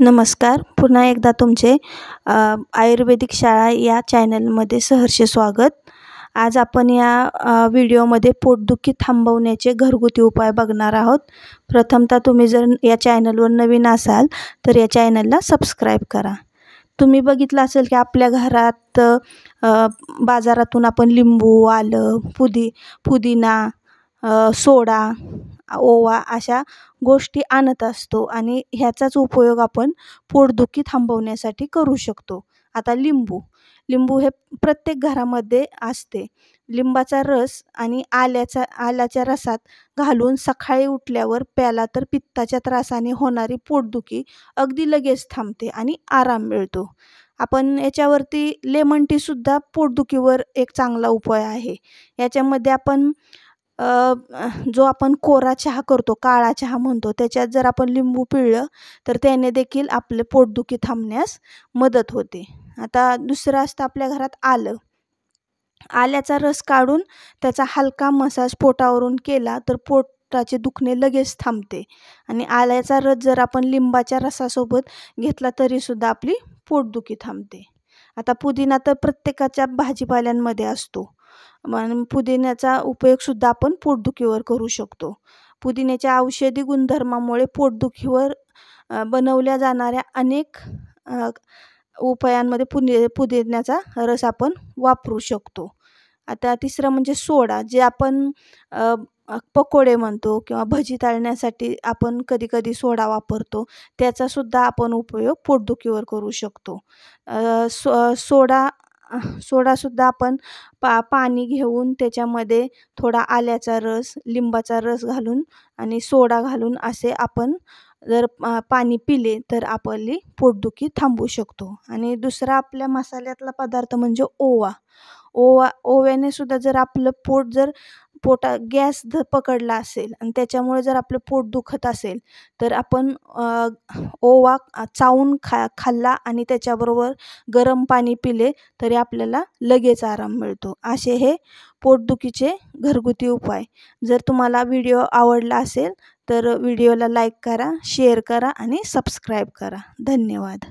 नमस्कार. पुन्हा एकदा तुमचे आयुर्वेदिक शाळा या चॅनलमध्ये सहर्ष स्वागत. आज आपण या व्हिडिओमध्ये पोटदुखी थांबवण्याचे घरगुती उपाय बघणार आहोत. प्रथमतः तुम्ही जर या चॅनलवर नवीन असाल तर या चॅनलला सबस्क्राईब करा. तुम्ही बघितलं असेल की आपल्या घरात बाजारातून आपण लिंबू, आलं, पुदिना, सोडा, ओवा अशा गोष्टी आणत असतो आणि ह्याचाच उपयोग आपण पोटदुखी थांबवण्यासाठी करू शकतो. आता लिंबू हे प्रत्येक घरामध्ये असते. लिंबाचा रस आणि आल्याच्या रसात घालून सकाळी उठल्यावर प्याला तर पित्ताच्या त्रासाने होणारी पोटदुखी अगदी लगेच थांबते आणि आराम मिळतो. आपण याच्यावरती लेमन टीसुद्धा पोटदुखीवर एक चांगला उपाय आहे. याच्यामध्ये आपण जो आपण कोरा चहा करतो, काळा चहा म्हणतो, त्याच्यात जर आपण लिंबू पिळलं तर त्याने देखील आपले पोटदुखी थांबण्यास मदत होते. आता दुसरं असतं आपल्या घरात आल्याचा रस काढून त्याचा हलका मसाज पोटावरून केला तर पोटाचे दुखणे लगेच थांबते. आणि आल्याचा रस जर आपण लिंबाच्या रसासोबत घेतला तरीसुद्धा आपली पोटदुखी थांबते. आता पुदिना तर प्रत्येकाच्या भाजीपाल्यांमध्ये असतो. पुदिन्याचा उपयोगसुद्धा आपण पोटदुखीवर करू शकतो. पुदिन्याच्या औषधी गुणधर्मामुळे पोटदुखीवर बनवल्या जाणाऱ्या अनेक उपायांमध्ये पुदिन्याचा रस आपण वापरू शकतो. आता तिसरं म्हणजे सोडा, जे आपण पकोडे म्हणतो किंवा भजी तळण्यासाठी आपण कधीकधी सोडा वापरतो. त्याचासुद्धा आपण उपयोग पोटदुखीवर करू शकतो. सोडासुद्धा आपण पाणी घेऊन त्याच्यामध्ये थोडा आल्याचा रस, लिंबाचा रस घालून आणि सोडा घालून असे आपण जर पाणी पिले तर आपली पोटदुखी थांबवू शकतो. आणि दुसरा आपल्या मसाल्यातला पदार्थ म्हणजे ओव्याने सुद्धा जर आपलं गॅस पकडला असेल आणि त्याच्यामुळे जर आपलं पोट दुखत असेल तर आपण ओवा चावून खाल्ला आणि त्याच्याबरोबर गरम पाणी पिले तरी आपल्याला लगेच आराम मिळतो. असे हे पोटदुखीचे घरगुती उपाय. जर तुम्हाला व्हिडिओ आवडला असेल तर व्हिडिओला लाईक करा, शेअर करा आणि सबस्क्राईब करा. धन्यवाद.